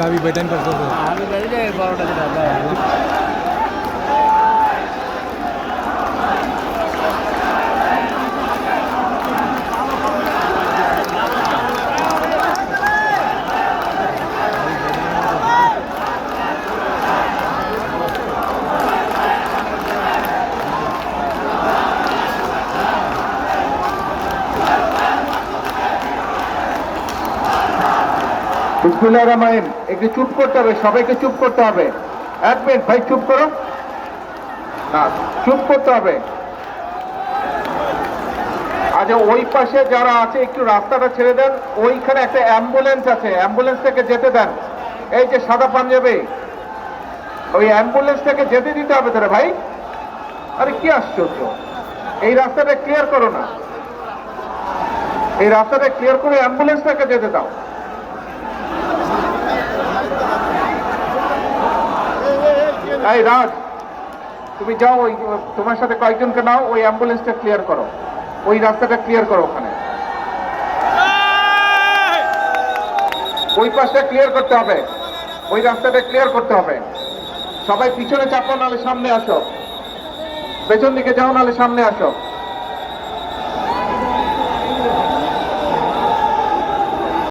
अभी बेटन कर दो আমি বেরিয়ে যাই 12টা দিকে বিসমিল্লাহির রহমানির রহিম। একটু চুপ করতে হবে, সবাইকে চুপ করতে হবে। এক মিনিট ভাই, চুপ করো না, চুপ করতে হবে। আচ্ছা, ওই পাশে যারা আছে একটু রাস্তাটা ছেড়ে দেন। ওইখানে একটা অ্যাম্বুলেন্স আছে, অ্যাম্বুলেন্স থেকে যেতে দেন। এই যে সাদা পাঞ্জাবি, ওই অ্যাম্বুলেন্স থেকে যেতে দিতে হবে তোরা ভাই। আরে কি আশ্চর্য, এই রাস্তাটা ক্লিয়ার করো না, এই রাস্তাটা ক্লিয়ার করে অ্যাম্বুলেন্সটাকে যেতে দাও। এই রাজ, তুমি যাও, ওই তোমার সাথে কয়েকজনকে নাও, ওই অ্যাম্বুলেন্সটা ক্লিয়ার করো, ওই রাস্তাটা ক্লিয়ার করো। ওখানে ওই পাশটা ক্লিয়ার করতে হবে, ওই রাস্তাটা ক্লিয়ার করতে হবে। সবাই পিছনে চাপো, নাহলে সামনে আসো, পেছন দিকে যাও, নাহলে সামনে আসো।